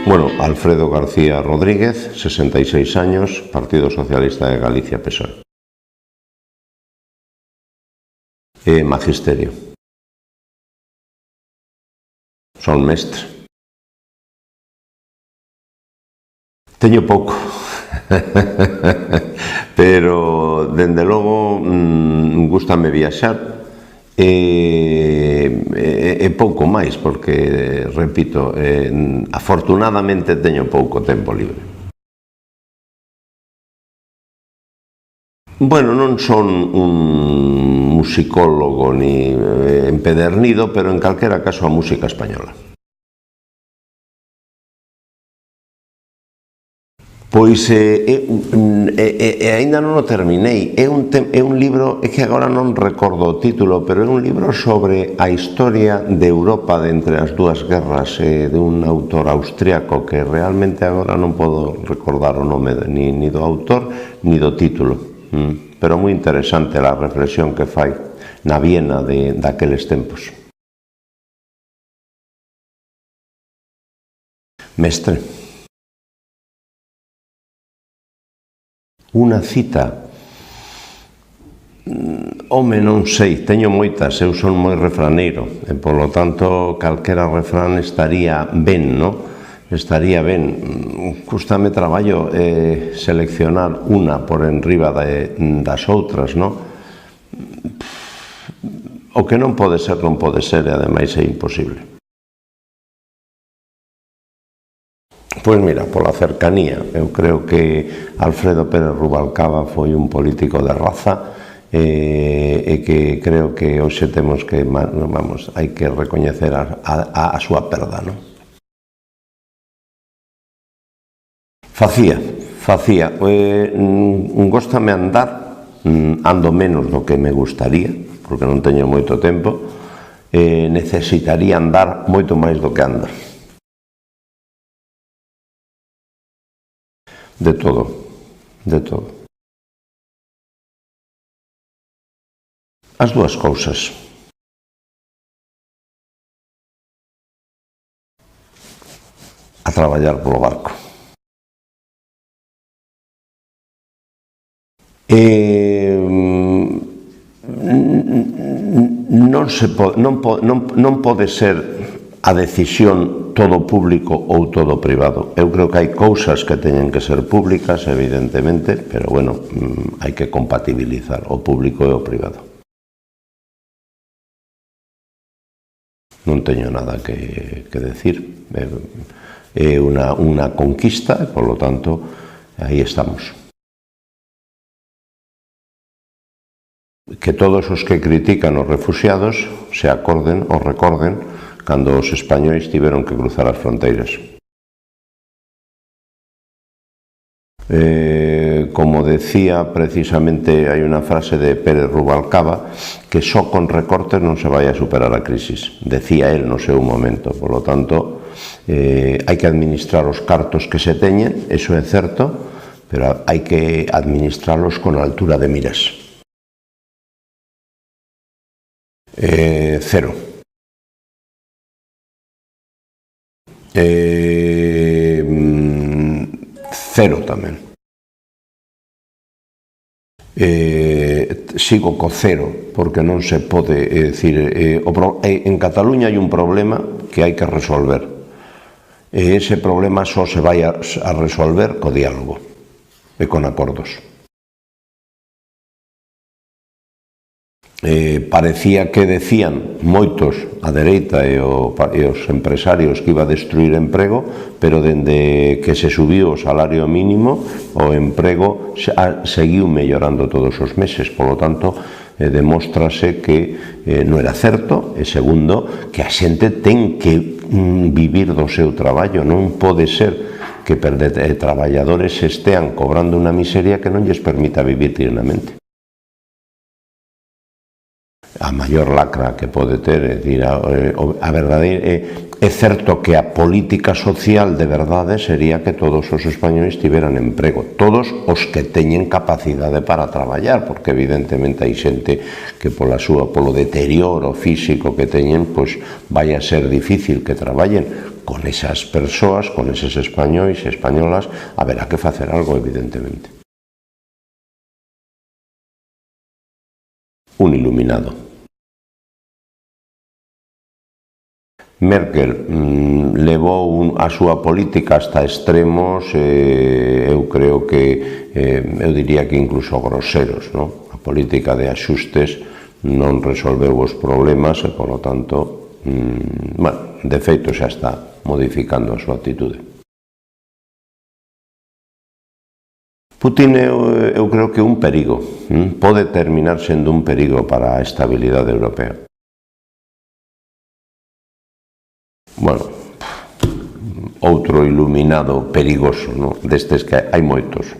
Bueno, Alfredo García Rodríguez, 66 años, Partido Socialista de Galicia, PSOE. Magisterio. Son mestre. Teño pouco, pero, dende logo, gústame viaxar, e pouco máis, porque, repito, afortunadamente teño pouco tempo libre. Bueno, non son un musicólogo ni empedernido, pero en calquera caso a música española. Pois, aínda non o terminei, é un libro, é que agora non recordo o título, pero é un libro sobre a historia de Europa de entre as dúas guerras, dun autor austríaco que realmente agora non podo recordar o nome ni do autor ni do título, pero moi interesante a reflexión que fai na Viena daqueles tempos. Mestre. Unha cita, home, non sei, teño moitas, eu son moi refraneiro, e polo tanto calquera refrán estaría ben, non? Estaría ben. Cústame traballo seleccionar unha por enriba das outras, non? O que non pode ser, non pode ser, e ademais é imposible. Pois mira, pola cercanía, eu creo que Alfredo Pérez Rubalcaba foi un político de raza e que creo que hoxe temos que, vamos, hai que recoñecer a súa perda, non? Facía, góstame andar, ando menos do que me gustaría, porque non teño moito tempo, necesitaría andar moito máis do que ando. De todo, de todo. As dúas cousas. A traballar polo barco. Non pode ser a decisión todo público ou todo privado. Eu creo que hai cousas que teñen que ser públicas, evidentemente, pero, bueno, hai que compatibilizar o público e o privado. Non teño nada que decir. É unha conquista e, polo tanto, aí estamos. Que todos os que critican os refuxiados se acorden ou recorden cando os españois tiveron que cruzar as fronteiras. Como decía precisamente, hai unha frase de Pérez Rubalcaba, que só con recortes non se vai a superar a crisis, decía él no seu momento. Por lo tanto, hai que administrar os cartos que se teñen, eso é certo, pero hai que administralos con altura de miras. Cero. Cero tamén. Sigo co cero, porque non se pode, en Cataluña hai un problema que hai que resolver, e ese problema só se vai a resolver co diálogo e con acordos. Parecía que decían moitos a dereita e os empresarios que iba a destruir emprego, pero dende que se subiu o salario mínimo o emprego seguiu mellorando todos os meses. Por lo tanto, demóstrase que non era certo, e segundo, que a xente ten que vivir do seu traballo. Non pode ser que traballadores estean cobrando unha miseria que non lles permita vivir dignamente. A maior lacra que pode ter, é dicir, a verdade é certo que a política social de verdade sería que todos os españoles tiveran emprego, todos os que teñen capacidade para traballar, porque evidentemente hai xente que polo deterioro físico que teñen, pois vai a ser difícil que traballen, con esas persoas, con eses españois e españolas, haberá que facer algo, evidentemente. Un iluminado. Merkel levou a súa política hasta extremos, eu creo que, eu diría que incluso groseros, non? A política de axustes non resolveu os problemas e, polo tanto, bueno, de feito xa está modificando a súa actitude. Putin eu creo que é un perigo, pode terminar sendo un perigo para a estabilidade europea. Bueno, outro iluminado perigoso, non? Destes que hai moitos.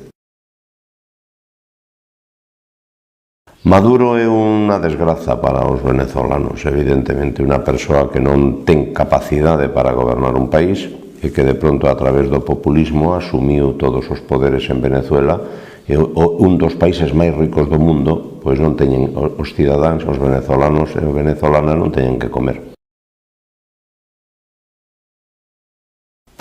Maduro é unha desgraza para os venezolanos, evidentemente, unha persoa que non ten capacidade para gobernar un país e que de pronto a través do populismo asumiu todos os poderes en Venezuela e un dos países máis ricos do mundo, pois non teñen os cidadáns, os venezolanos e os venezolanas non teñen que comer.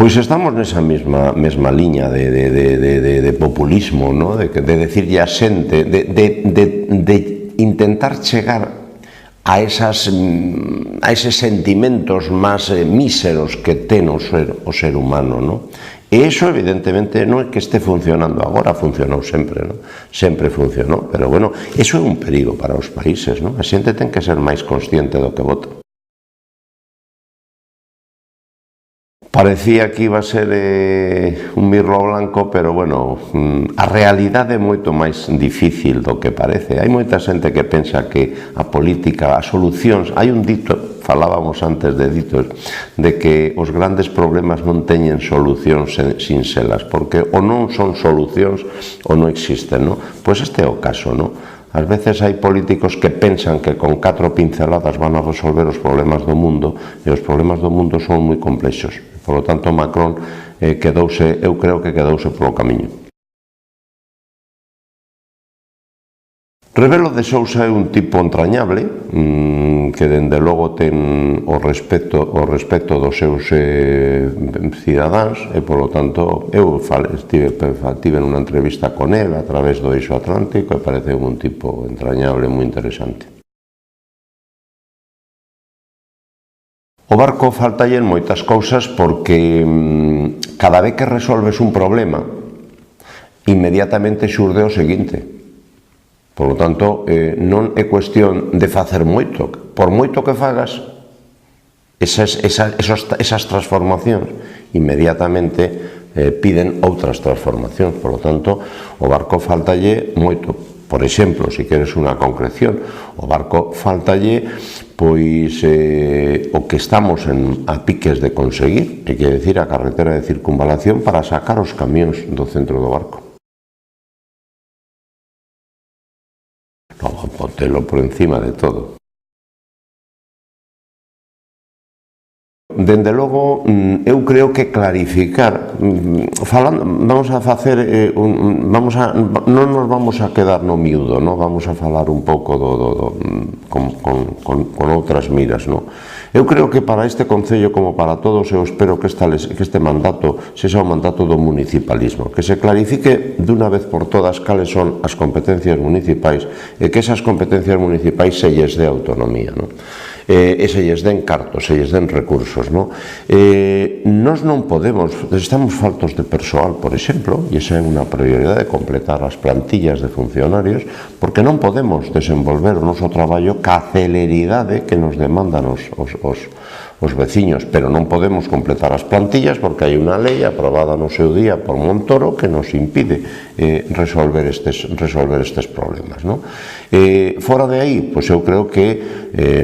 Pois estamos nesa mesma liña de populismo, ¿no? de decirlle a xente, de intentar chegar a eses sentimentos máis míseros que ten o ser humano, ¿no? E iso, evidentemente, non é que este funcionando agora, funcionou sempre, ¿no? Sempre funcionou, pero, bueno, iso é un perigo para os países, ¿no? A xente ten que ser máis consciente do que vota. Parecía que iba a ser un mirlo blanco, pero, bueno, a realidade é moito máis difícil do que parece. Hai moita xente que pensa que a política, as solucións, hai un dito, falábamos antes de ditos, de que os grandes problemas non teñen solucións sinxelas, porque ou non son solucións ou non existen, non? Pois este é o caso, non? Ás veces hai políticos que pensan que con 4 pinceladas van a resolver os problemas do mundo e os problemas do mundo son moi complexos. Por lo tanto, Macron eu creo que quedouse polo camiño. Rebelo de Sousa é un tipo entrañable, que dende logo ten o respecto dos seus cidadáns e, polo tanto, eu tive nunha entrevista con el a través do Eixo Atlántico e parece un tipo entrañable moi interesante. O barco faltalle en moitas cousas porque cada vez que resolves un problema inmediatamente xurde o seguinte. Por lo tanto, non é cuestión de facer moito. Por moito que fagas, esas transformacións inmediatamente piden outras transformacións. Por lo tanto, o barco faltalle moito. Por exemplo, se queres unha concreción, o barco faltalle pois o que estamos a piques de conseguir, que quere decir a carretera de circunvalación para sacar os camións do centro do barco. Non, pontelo por encima de todo. Dende logo, eu creo que clarificar, vamos a facer, non nos vamos a quedar no miúdo, non? Vamos a falar un pouco con outras miras, non? Eu creo que para este Concello, como para todos, eu espero que este mandato sexa o mandato do municipalismo, que se clarifique dunha vez por todas cales son as competencias municipais e que esas competencias municipais se lles dé autonomía, non? E se lles den cartos, se lles den recursos, non? Nós non podemos, estamos faltos de persoal, por exemplo, e esa é unha prioridade, completar as plantillas de funcionarios, porque non podemos desenvolver o noso traballo ca celeridade que nos demandan os veciños, pero non podemos completar as plantillas porque hai unha lei aprobada no seu día por Montoro que nos impide resolver estes problemas, non? Fora de aí, pois eu creo que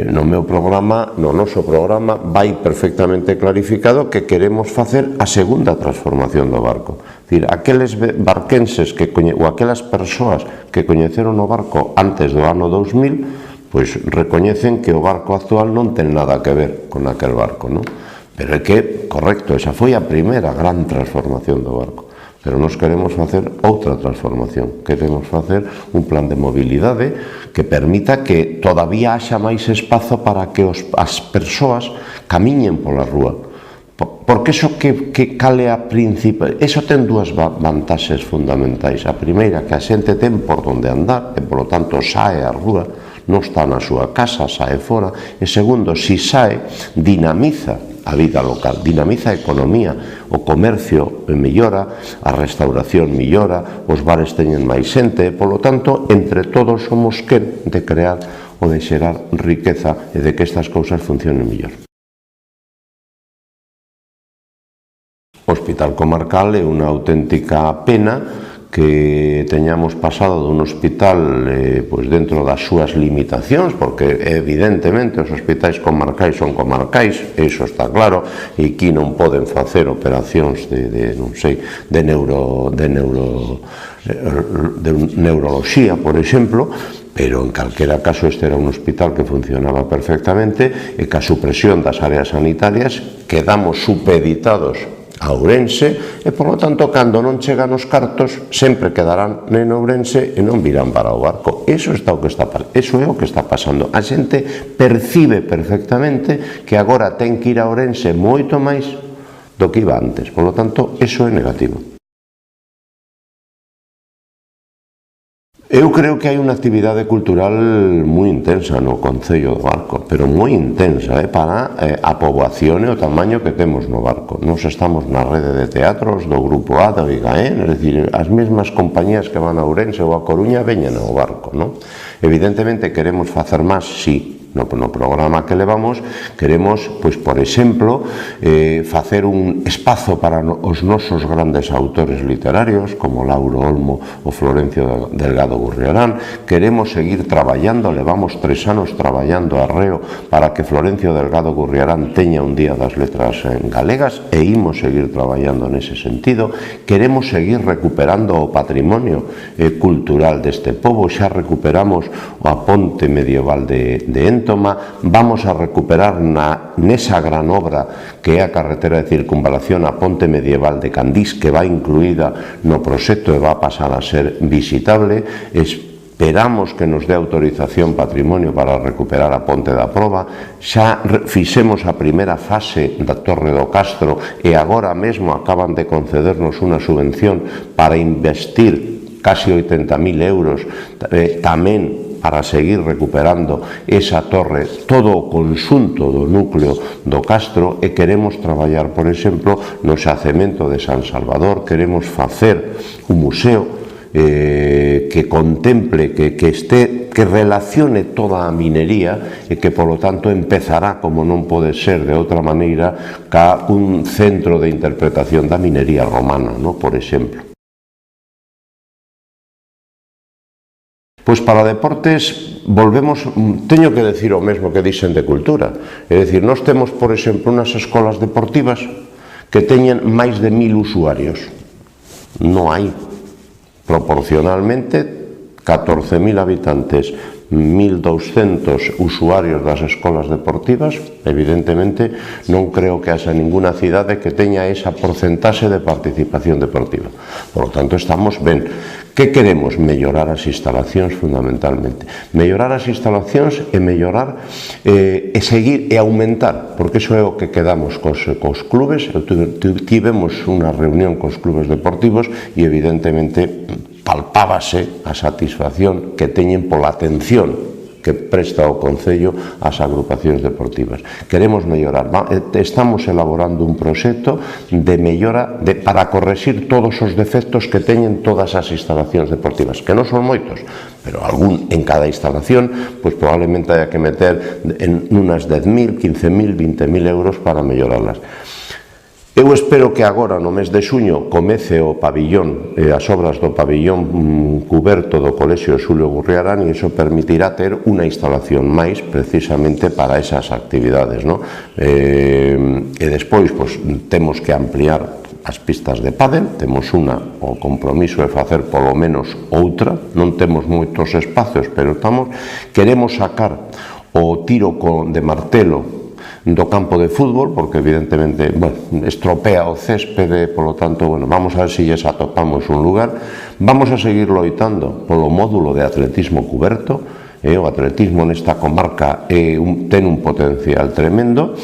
no meu programa, no noso programa, vai perfectamente clarificado que queremos facer a segunda transformación do barco. É dicir, aqueles barquenses ou aquelas persoas que coñeceron o barco antes do ano 2000, pois recoñecen que o barco actual non ten nada que ver con aquel barco, non? Pero é que, correcto, esa foi a primeira gran transformación do barco. Pero nós queremos facer outra transformación. Queremos facer un plan de mobilidade que permita que todavía haxa máis espazo para que as persoas camiñen pola rúa. Porque iso que cale a principal, iso ten dúas vantaxes fundamentais. A primeira, que a xente ten por onde andar, e polo tanto sae á rúa, non está na súa casa, sae fora. E segundo, si sae, dinamiza a vida local, dinamiza a economía, o comercio mellora, a restauración mellora, os bares teñen máis xente, e polo tanto, entre todos somos quen de crear ou de xerar riqueza e de que estas cousas funcionen mellor. O Hospital Comarcal é unha auténtica pena que teñamos pasado dun hospital dentro das súas limitacións, porque evidentemente os hospitais comarcais son comarcais, iso está claro, e aquí non poden facer operacións de neuroloxía, por exemplo, pero en calquera caso este era un hospital que funcionaba perfectamente e que a supresión das áreas sanitarias quedamos supeditados a Ourense e, por lo tanto, cando non chegan os cartos, sempre quedarán en Ourense e non virán para o Barco. Eso é o que está pasando. A xente percibe perfectamente que agora ten que ir a Ourense moito máis do que iba antes. Por lo tanto, eso é negativo. Eu creo que hai unha actividade cultural moi intensa no Concello do Barco, pero moi intensa para a poboación e o tamaño que temos no Barco. Nos estamos na rede de teatros do Grupo A, do IGAEN, é dicir, as mesmas compañías que van a Ourense ou a Coruña veñen ao Barco, non? Evidentemente queremos facer máis, sí. No programa que levamos queremos, por exemplo, facer un espazo para os nosos grandes autores literarios como Lauro Olmo ou Florencio Delgado Gurriarán. Queremos seguir traballando, levamos 3 anos traballando arreo para que Florencio Delgado Gurriarán teña un Día das Letras Galegas e imos seguir traballando nese sentido. Queremos seguir recuperando o patrimonio cultural deste pobo. Xa recuperamos a ponte medieval de Éntoma, vamos a recuperar nesa gran obra que é a carretera de circunvalación a ponte medieval de Candís, que va incluída no proxecto e va a pasar a ser visitable. Esperamos que nos dé autorización patrimonio para recuperar a ponte da Proba. Xa fixemos a primeira fase da Torre do Castro e agora mesmo acaban de concedernos unha subvención para investir casi 80.000 euros tamén para seguir recuperando esa torre, todo o conxunto do núcleo do Castro, e queremos traballar, por exemplo, no xacemento de San Salvador. Queremos facer un museo que contemple, que relacione toda a minería e que, polo tanto, empezará, como non pode ser de outra maneira, ca un centro de interpretación da minería romana, por exemplo. Pois para deportes volvemos, teño que decir o mesmo que dixen de cultura, é dicir, nós temos, por exemplo, unhas escolas deportivas que teñen máis de 1000 usuarios. Non hai, proporcionalmente, 14.000 habitantes, 1.200 usuarios das escolas deportivas. Evidentemente, non creo que haxa ninguna cidade que teña esa porcentaxe de participación deportiva. Por lo tanto, estamos ben. Que queremos? Mellorar as instalacións fundamentalmente. Mellorar as instalacións e mellorar e seguir e aumentar, porque iso é o que quedamos cos clubes. Tivemos unha reunión cos clubes deportivos e evidentemente palpábase a satisfacción que teñen pola atención que presta o Concello ás agrupacións deportivas. Queremos mellorar. Estamos elaborando un proxecto de mellora para correxir todos os defectos que teñen todas as instalacións deportivas, que non son moitos, pero algún en cada instalación, pois probablemente haya que meter en unas 10.000, 15.000, 20.000 euros para mellorarlas. Eu espero que agora, no mes de xuño, comece o pabillón, as obras do pabillón cuberto do Colexio Xulio Gurriarán, e iso permitirá ter unha instalación máis precisamente para esas actividades, non? E despois, temos que ampliar as pistas de pádel, temos unha, o compromiso é facer polo menos outra, non temos moitos espacios, pero queremos sacar o tiro de martelo do campo de fútbol, porque evidentemente estropea o céspede, polo tanto, vamos a ver se lles atopamos un lugar. Vamos a seguir loitando polo módulo de atletismo cuberto. o atletismo nesta comarca ten un potencial tremendo.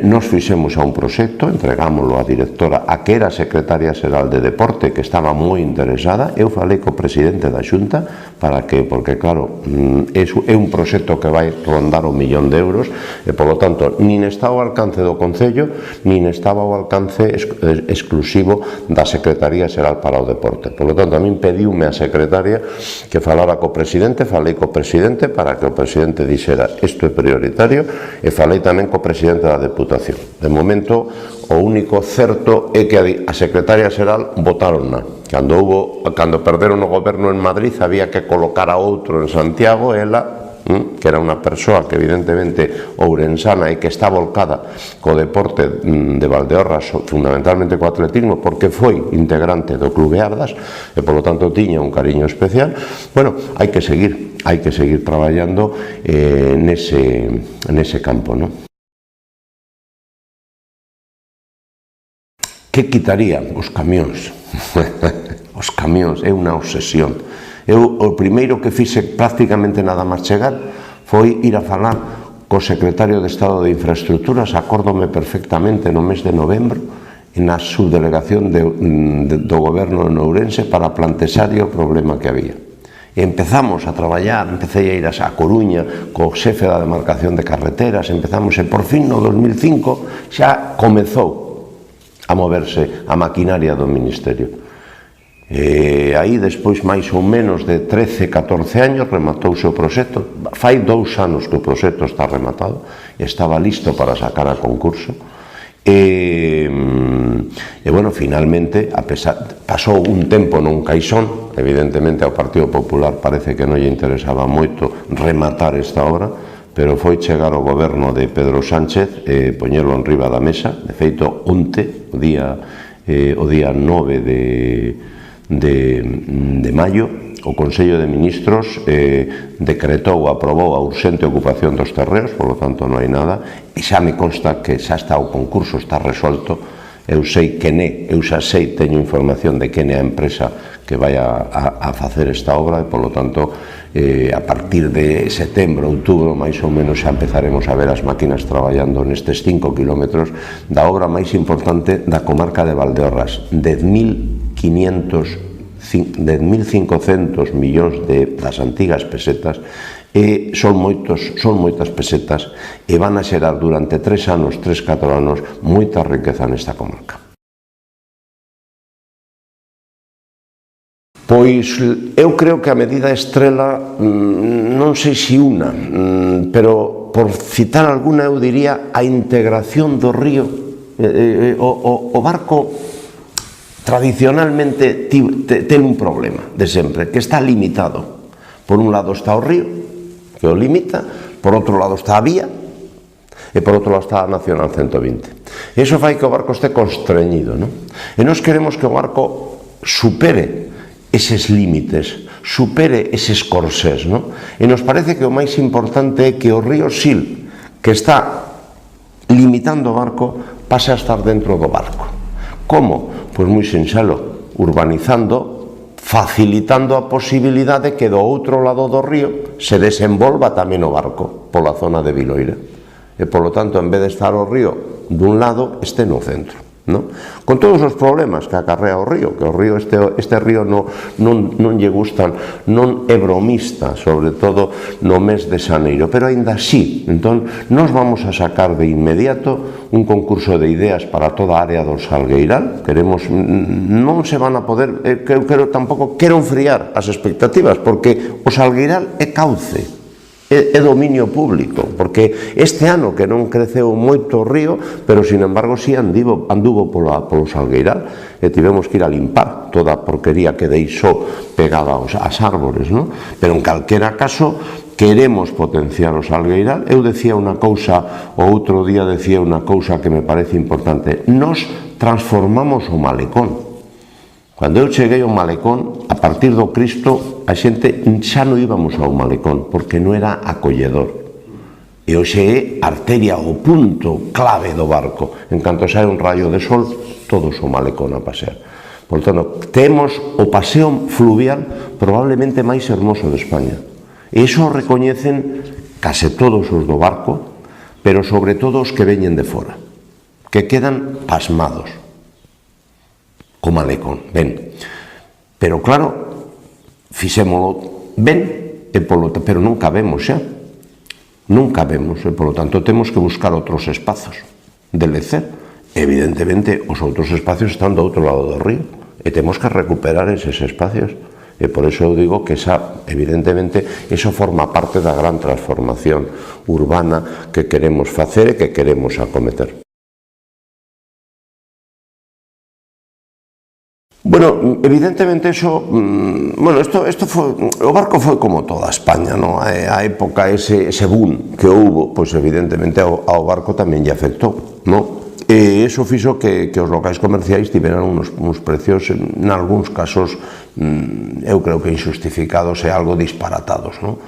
Nos fixemos a un proxecto, entregámoslo á directora, a que era secretaria xeral de Deporte, que estaba moi interesada. Eu falei co presidente da Xunta para que, porque claro, é un proxecto que vai rondar €1 millón e, polo tanto, nin está ao alcance do Concello, nin estaba ao alcance exclusivo da Secretaría Xeral para o Deporte. Por lo tanto, a min pediume a secretaria que falara co presidente, falei co presidente para que o presidente dixera isto é prioritario, e falei tamén co presidente da Deputación. De momento, o único certo é que a secretaria xeral votaronna. Cando perderon o goberno en Madrid, había que colocar a outro en Santiago, ela, que era unha persoa que evidentemente ourensana e que está volcada co deporte de Valdeorras, fundamentalmente co atletismo, porque foi integrante do Clube Ardas e polo tanto tiña un cariño especial. Bueno, hai que seguir traballando nese campo, non? Que quitaría? Os camións. Os camións é unha obsesión. Eu o primeiro que fixe prácticamente nada máis chegar foi ir a falar co secretario de Estado de Infraestructuras, acórdome perfectamente, no mes de novembro, na subdelegación do goberno de Ourense para plantexar o problema que había. E empezamos a traballar, empecé a ir a Coruña co xefe da demarcación de carreteras, empezamos e por fin no 2005 xa comezou a moverse a maquinaria do Ministerio. Aí, despois, máis ou menos de 13, 14 años, rematouse o proxecto. Fai 2 anos que o proxecto está rematado, estaba listo para sacar a concurso. E bueno, finalmente, pasou un tempo nun caixón, evidentemente ao Partido Popular parece que non lle interesaba moito rematar esta obra, pero foi chegar ao goberno de Pedro Sánchez e poñelo en riba da mesa. De feito, onte, o día 9 de maio, o Consello de Ministros decretou, aprobou a urxente ocupación dos terreos, polo tanto non hai nada, e xa me consta que xa está o concurso, está resolto. Eu sei quen é, eu xa sei, teño información de quen é a empresa que vai a facer esta obra, e polo tanto a partir de setembro, outubro, máis ou menos xa empezaremos a ver as máquinas traballando nestes 5 kilómetros da obra máis importante da comarca de Valdeorras. 10.500 millóns das antigas pesetas, e son moitas pesetas, e van a xerar durante 3 anos, 3-4 anos, moita riqueza nesta comarca. Pois eu creo que a medida estrela, non sei se unha, pero por citar alguna eu diría a integración do río. O barco tradicionalmente ten un problema de sempre, que está limitado. Por un lado está o río, que o limita, por outro lado está a vía, e por outro lado está a Nacional 120. E iso fai que o barco este constreñido, non? E nós queremos que o barco supere eses límites, supere eses corsés, non? E nos parece que o máis importante é que o río Sil, que está limitando o barco, pase a estar dentro do barco. Como? Pois moi sinxelo, urbanizando, facilitando a posibilidade que do outro lado do río se desenvolva tamén o barco pola zona de Viloira. E, polo tanto, en vez de estar o río dun lado, este no centro, non? Con todos os problemas que acarrea o río, que o río, este río non lle gustan, non é bromista, sobre todo no mes de xaneiro, pero aínda así. Entón, nos vamos a sacar de inmediato un concurso de ideas para toda a área do Salgueiral. Queremos, non se van a poder, tampouco quero enfriar as expectativas, porque o Salgueiral é cauce, é dominio público, porque este ano que non creceu moito o río, pero sin embargo si anduvo polo Salgueiral, e tivemos que ir a limpar toda a porquería que deixou pegada ás árbores, non? Pero en calquera caso queremos potenciar o Salgueiral. Eu decía unha cousa, o outro día decía unha cousa que me parece importante: nos transformamos o malecón. Cando eu cheguei ao malecón, a partir do Cristo, a xente xa non íbamos ao malecón, porque non era acolledor. E hoxe é arteria, o punto clave do barco. En canto sae un rayo de sol, todos o malecón a pasear. Por tanto, temos o paseo fluvial probablemente máis hermoso de España. E iso recoñecen case todos os do barco, pero sobre todo os que veñen de fora, que quedan pasmados. Como Alecón, ben. Pero claro, fixémolo ben, pero non cabemos xa. Non cabemos, e polo tanto temos que buscar outros espazos de lecer. Evidentemente, os outros espacios están do outro lado do río, e temos que recuperar eses espacios. E por iso eu digo que evidentemente, iso forma parte da gran transformación urbana que queremos facer e que queremos acometer. Bueno, evidentemente iso, o barco foi como toda España, non? A época, ese boom que houbo, pois evidentemente ao barco tamén lle afectou, non? E iso fixo que os locais comerciais tiveran uns precios, en algúns casos, eu creo que injustificados e algo disparatados, non?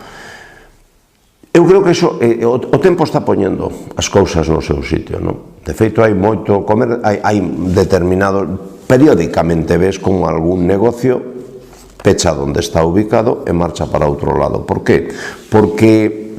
Eu creo que iso, o tempo está poñendo as cousas no seu sitio, non? De feito, hai moito hai determinado, periódicamente ves como algún negocio pecha onde está ubicado e marcha para outro lado. Por qué? Porque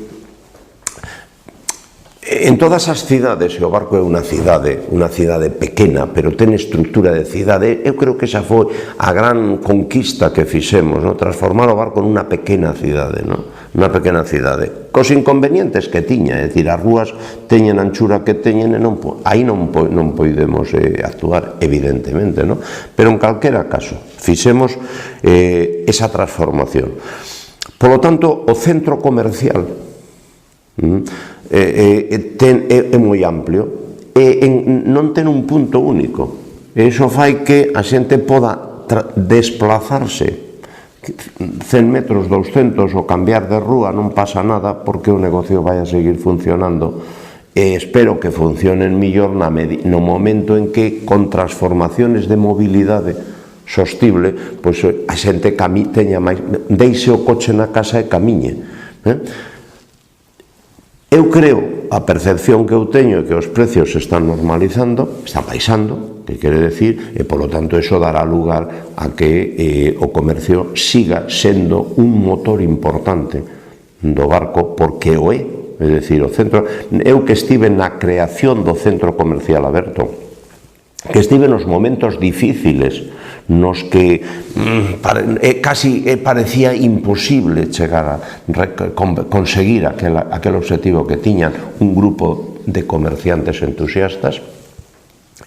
en todas as cidades, e o barco é unha cidade pequena, pero ten estructura de cidade, eu creo que esa foi a gran conquista que fixemos, transformar o barco nunha pequena cidade, unha pequena cidade, cos inconvenientes que tiña, é dicir, as rúas teñen a anchura que teñen, e aí non podemos actuar, evidentemente, pero en calquera caso, fixemos esa transformación. Polo tanto, o centro comercial é moi amplio e non ten un punto único, e iso fai que a xente poda desplazarse 100 metros, 200 ou cambiar de rúa, non pasa nada porque o negocio vai a seguir funcionando, e espero que funcionen millor no momento en que con transformaciones de mobilidade sostible, pois a xente teña máis, deixe o coche na casa e camiñe. Eu creo, a percepción que eu teño é que os precios se están normalizando, están baixando, que quere decir, e polo tanto iso dará lugar a que o comercio siga sendo un motor importante do barco, porque o é. É dicir, o centro, eu que estive na creación do centro comercial aberto, que estive nos momentos difíciles nos que casi parecía imposible chegar a conseguir aquel objetivo que tiñan un grupo de comerciantes entusiastas.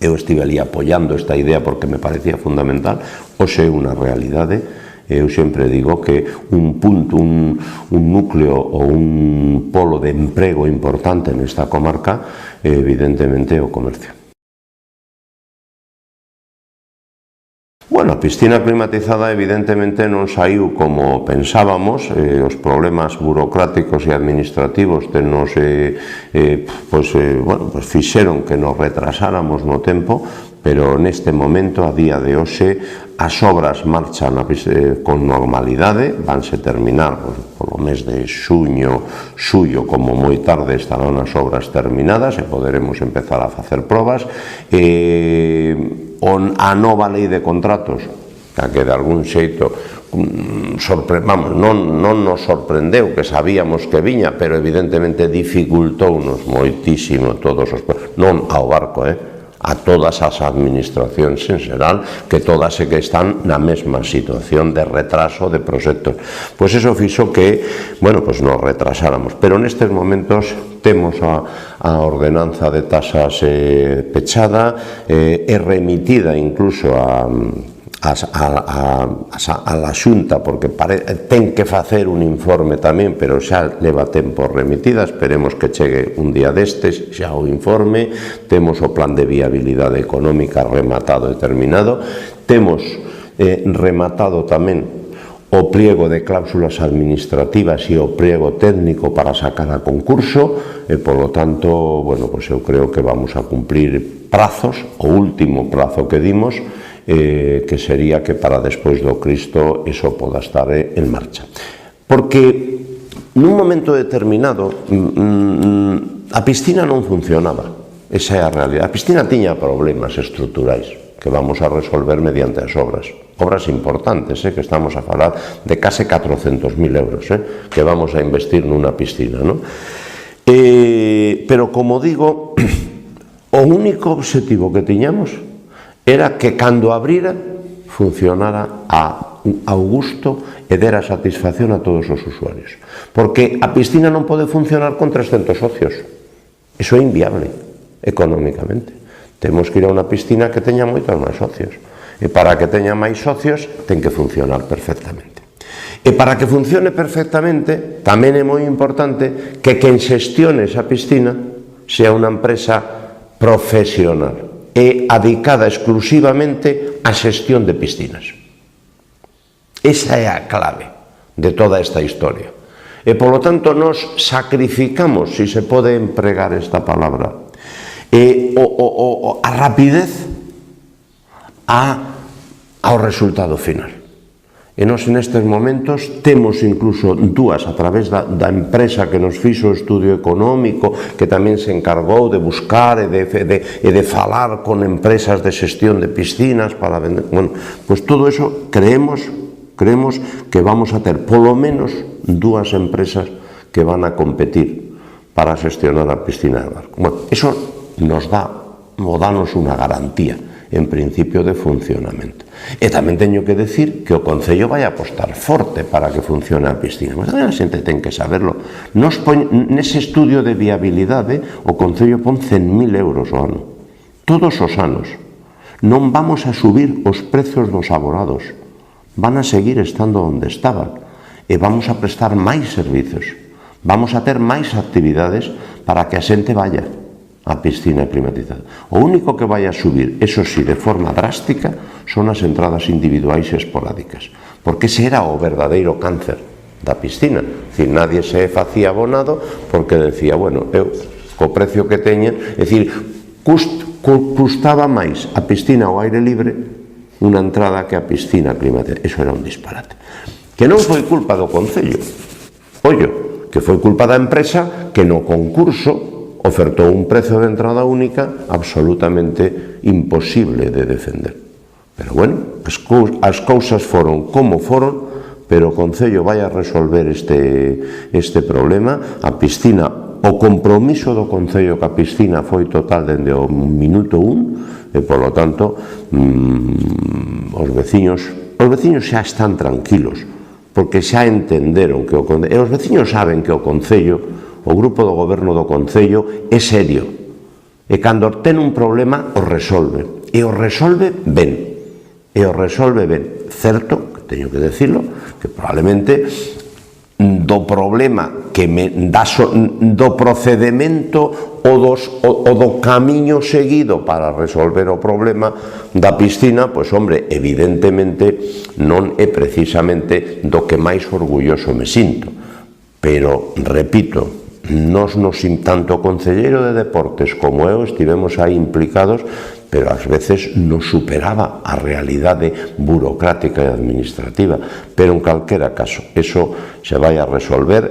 Eu estive ali apoiando esta idea porque me parecía fundamental. Hoxe é unha realidade. Eu sempre digo que un punto, un núcleo ou un polo de emprego importante nesta comarca é evidentemente o comercio. Bueno, a piscina climatizada evidentemente non saiu como pensábamos, os problemas burocráticos e administrativos fixeron que nos retrasáramos no tempo, pero neste momento, a día de hoxe, as obras marchan con normalidade, vanse terminar polo mes de xullo, como moi tarde estarán as obras terminadas e poderemos empezar a facer probas. A nova lei de contratos, que de algún xeito non nos sorprendeu, que sabíamos que viña, pero evidentemente dificultounos moitísimo non ao barco, a todas as administracións en xeral, que todas que están na mesma situación de retraso de proxectos. Pois iso fixo que, nos retrasáramos, pero nestes momentos temos a ordenanza de tasas pechada e remitida incluso a la Xunta, porque ten que facer un informe tamén, pero xa leva tempo remitida. Esperemos que chegue un día destes xa o informe. Temos o plan de viabilidade económica rematado e terminado. Temos rematado tamén o pliego de cláusulas administrativas e o pliego técnico para sacar a concurso, e polo tanto, eu creo que vamos a cumplir prazos, o último prazo que dimos, que sería que para despois do Cristo iso poda estar en marcha. Porque nun momento determinado a piscina non funcionaba, esa é a realidade. A piscina tiña problemas estruturais que vamos a resolver mediante as obras. obras importantes, que estamos a falar de case 400.000 euros, que vamos a investir nunha piscina, non? Pero, como digo, o único obxectivo que tiñamos era que cando abrira funcionara ao gusto e dera satisfacción a todos os usuarios. Porque a piscina non pode funcionar con 300 socios. Iso é inviable económicamente. Temos que ir a unha piscina que teña moitos máis socios. E para que teña máis socios ten que funcionar perfectamente. E para que funcione perfectamente tamén é moi importante que quen xestione esa piscina sea unha empresa profesional e adicada exclusivamente á xestión de piscinas. Esa é a clave de toda esta historia. E, polo tanto, nos sacrificamos, se se pode empregar esta palabra, a rapidez ao resultado final. E nós, nestes momentos, temos incluso dúas, a través da empresa que nos fixo o estudio económico, que tamén se encargou de buscar e de falar con empresas de xestión de piscinas para vender. Bueno, pois todo eso creemos que vamos a ter polo menos dúas empresas que van a competir para xestionar a piscina de barco. Bueno, eso nos danos unha garantía, en principio, de funcionamento. E tamén teño que decir que o Concello vai apostar forte para que funcione a piscina. Mas tamén a xente ten que saberlo. Nese estudio de viabilidade, o Concello pon 100.000 euros ao ano. Todos os anos. Non vamos a subir os prezos dos aborados. Van a seguir estando onde estaban. E vamos a prestar máis servizos. Vamos a ter máis actividades para que a xente vaya a piscina climatizada. O único que vai a subir, eso sí, de forma drástica, son as entradas individuais e esporádicas, porque ese era o verdadeiro cáncer da piscina. É dicir, nadie se facía abonado porque decía, bueno, eu, co precio que teña, é dicir, custaba máis a piscina ao aire libre unha entrada que a piscina climatizada. Eso era un disparate. Que non foi culpa do Concello, ollo, que foi culpa da empresa que no concurso ofertou un prezo de entrada única absolutamente imposible de defender. Pero, bueno, as cousas foron como foron, pero o Concello vai a resolver este problema. A piscina, o compromiso do Concello que a piscina foi total dende o minuto 1, e, polo tanto, os veciños xa están tranquilos, porque xa entenderon que e os veciños saben que o Concello, o grupo do goberno do Concello, é serio. E cando ten un problema, o resolve. E o resolve ben. Certo, que teño que decirlo, que probablemente do problema que do procedimento o do camiño seguido para resolver o problema da piscina, pois, hombre, evidentemente non é precisamente do que máis orgulloso me sinto. Pero, repito, tanto o concelleiro de Deportes como eu estivemos aí implicados, pero ás veces nos superaba a realidade burocrática e administrativa. Pero en calquera caso, eso se vai a resolver.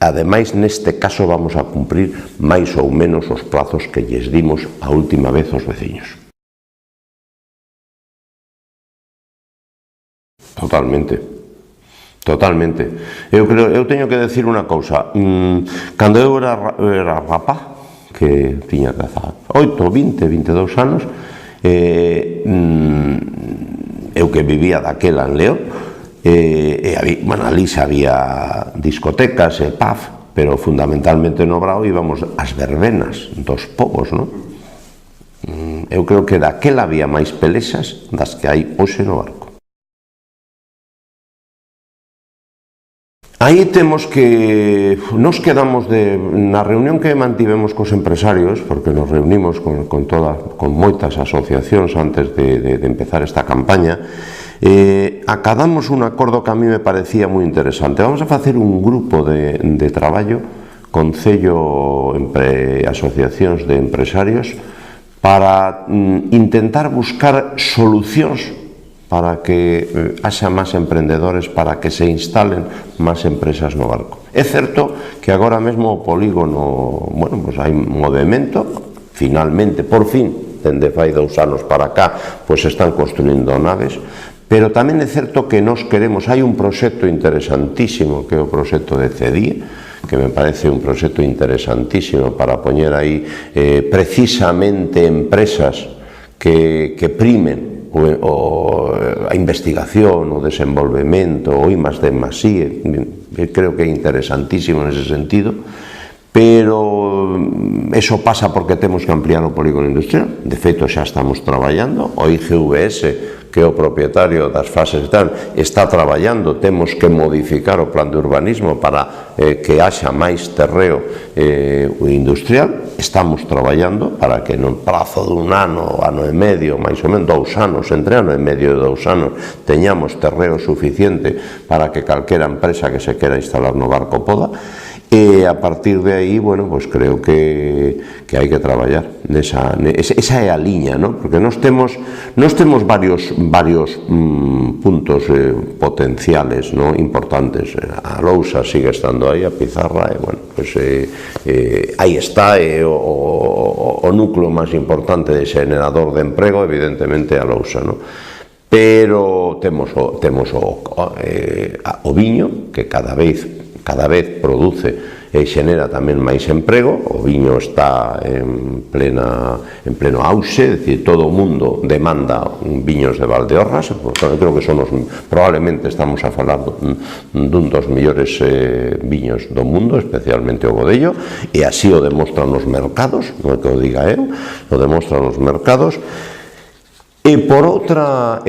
Ademais, neste caso vamos a cumprir máis ou menos os plazos que lles dimos a última vez aos veciños. Totalmente. Eu teño que decir unha cousa. Cando eu era rapaz, que tiña 18, 20, 22 anos, eu que vivía daquela en León, ali xa había discotecas e pub, pero fundamentalmente no Brao íbamos ás verbenas dos povos, non? Eu creo que daquela había máis pelexas das que hai hoxe no barco. Aí temos que, nos quedamos na reunión que mantivemos cos empresarios, porque nos reunimos con moitas asociacións antes de empezar esta campaña, acadamos un acordo que a mí me parecía moi interesante. Vamos a facer un grupo de traballo, Concello, asociacións de empresarios, para intentar buscar solucións para que haxa máis emprendedores, para que se instalen máis empresas no barco. É certo que agora mesmo o polígono, bueno, pois hai movimento, finalmente, por fin, dende fai 2 anos para cá, pois están construindo naves, pero tamén é certo que nós queremos, hai un proxecto interesantísimo que é o proxecto de CEDIE, que me parece un proxecto interesantísimo para poñer aí precisamente empresas que primen a investigación, o desenvolvemento, o I+D+I, creo que é interesantísimo nese sentido, pero eso pasa porque temos que ampliar o polígono industrial. De feito, xa estamos traballando, o IGVS, que é o propietario das fases tal, está traballando, temos que modificar o plan de urbanismo para que haxa máis terreo industrial, estamos traballando para que no prazo dun ano e medio, máis ou menos 2 anos, entre ano e medio e 2 anos, teñamos terreo suficiente para que calquera empresa que se quera instalar no barco poda. E a partir de aí, bueno, pues creo que hai que traballar esa é a liña, ¿no? Porque nós temos varios puntos potenciales, ¿no? Importantes. A lousa sigue estando aí, a pizarra, e bueno, pues aí está, o núcleo máis importante de generador de emprego, evidentemente a lousa, ¿no? Pero temos o viño, que cada vez produce e xenera tamén máis emprego. O viño está en pleno auxe, é dicir, todo o mundo demanda viños de Valdeorras, creo que probablemente estamos a falar dun dos mellores viños do mundo, especialmente o Godello, e así o demostran os mercados, non é que o diga eu, o demostran os mercados. E por outra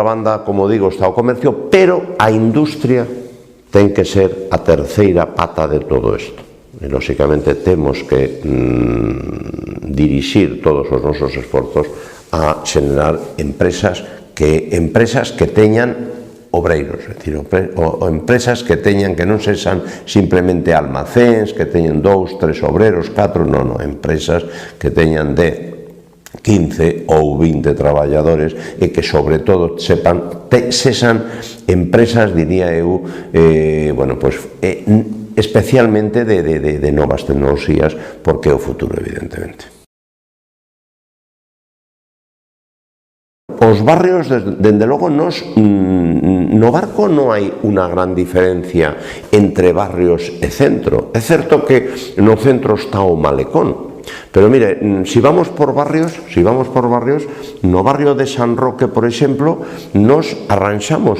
banda, como digo, está o comercio, pero a industria ten que ser a terceira pata de todo isto. E, lóxicamente, temos que dirixir todos os nosos esforzos a xenerar empresas que teñan obreiros, é dicir, empresas que non sexan simplemente almacéns, que teñen 2, 3 obreros, 4, non, empresas que teñan 10, 15 ou 20 traballadores e que, sobre todo, sexan empresas, diría eu, bueno, pues, especialmente de novas tecnoloxías, porque é o futuro, evidentemente. Os barrios, dende logo, no barco non hai unha gran diferencia entre barrios e centro. É certo que no centro está o malecón, pero mire, si vamos por barrios, no barrio de San Roque, por exemplo, nos arranxamos,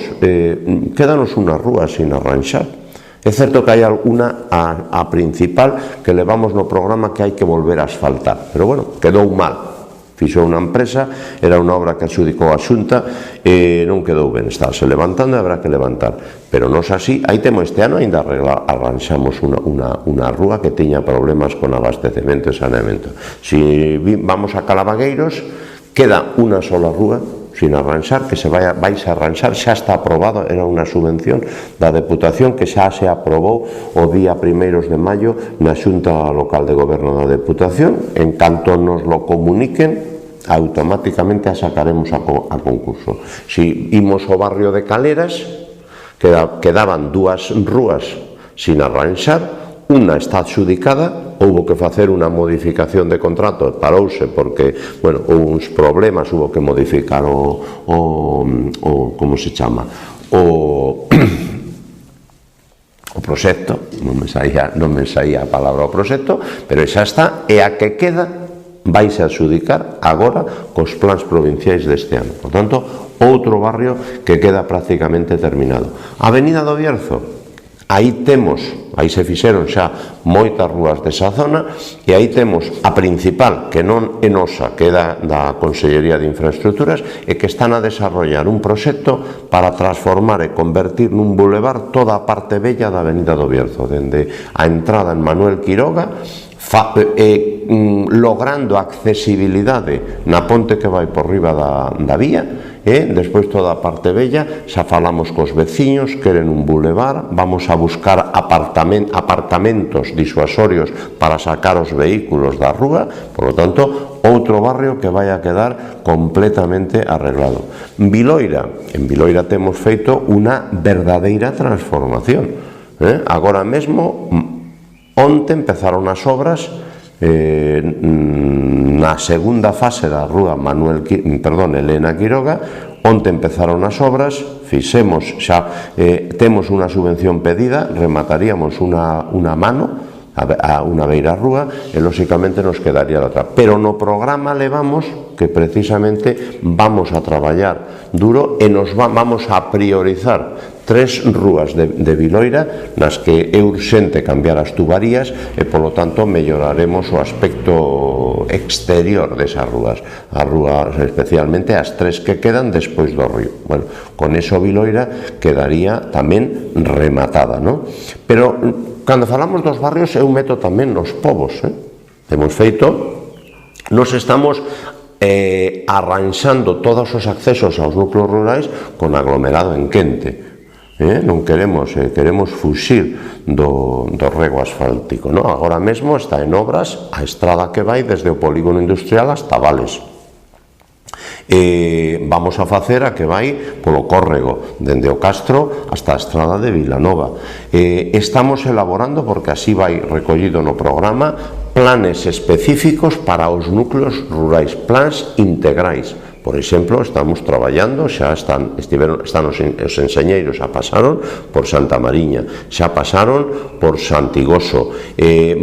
quédanos unha rúa sin arranxar. É certo que hai alguna, a principal, que levamos no programa, que hai que volver a asfaltar, pero bueno, quedou mal. Fixo unha empresa, era unha obra que adxudicou a Xunta e non quedou ben, estáse levantando e habrá que levantar, pero nos así, aí temos este ano, ainda arranxamos unha rúa que tiña problemas con abastecemento e saneamento. Si vamos a Calavagueiros, queda unha sola rúa sin arranxar, que vais a arranxar, xa está aprobado, era unha subvención da Deputación que xa se aprobou o día 1 de maio na Xunta Local de Goberno da Deputación. En canto nos lo comuniquen, automáticamente a sacaremos a concurso. Si imos ao barrio de Caleras, quedaban 2 rúas sin arranxar, unha está adxudicada, houbo que facer unha modificación de contrato, parouse porque, bueno, houve uns problemas, houve que modificar como se chama, o proxecto, non me saía a palabra o proxecto, pero xa está, e a que queda vais a adxudicar agora cos plans provinciais deste ano. Por tanto, outro barrio que queda prácticamente terminado. Avenida do Bierzo, aí se fixeron xa moitas rúas desa zona, e aí temos a principal, que non é nosa, que é da Consellería de Infraestructuras, e que están a desarrollar un proxecto para transformar e convertir nun bulevar toda a parte bella da Avenida do Bierzo, dende a entrada en Manuel Quiroga, logrando a accesibilidade na ponte que vai por riba da vía, e despois toda a parte bella, xa falamos cos veciños, queren un bulevar, vamos a buscar apartamentos disuasorios para sacar os vehículos da rúa, por lo tanto, outro barrio que vai a quedar completamente arreglado. En Viloira temos feito unha verdadeira transformación. Agora mesmo, onte empezaron as obras na segunda fase da rúa Elena Quiroga, onte empezaron as obras, fixemos, xa temos unha subvención pedida, remataríamos unha mano, a unha beira rúa, e lóxicamente nos quedaría a outra. Pero no programa levamos que precisamente vamos a traballar duro e nos vamos a priorizar 3 rúas de Viloira nas que é urxente cambiar as tubarías e, polo tanto, melloraremos o aspecto exterior desas rúas. As rúas, especialmente as 3 que quedan despois do río. Bueno, con eso Viloira quedaría tamén rematada, non? Pero cando falamos dos barrios, eu meto tamén nos povos. Temos feito, nos estamos arranxando todos os accesos aos núcleos rurais con aglomerado en quente. Non queremos fuxir do rego asfáltico. Agora mesmo está en obras a estrada que vai desde o polígono industrial hasta Vales. Vamos a facer a que vai polo córrego dende o Castro hasta a estrada de Vilanova. Estamos elaborando, porque así vai recollido no programa, planes específicos para os núcleos rurais, plans integrais. Por exemplo, estamos traballando, xa están os enxeñeiros, xa pasaron por Santa Mariña, xa pasaron por Santigoso,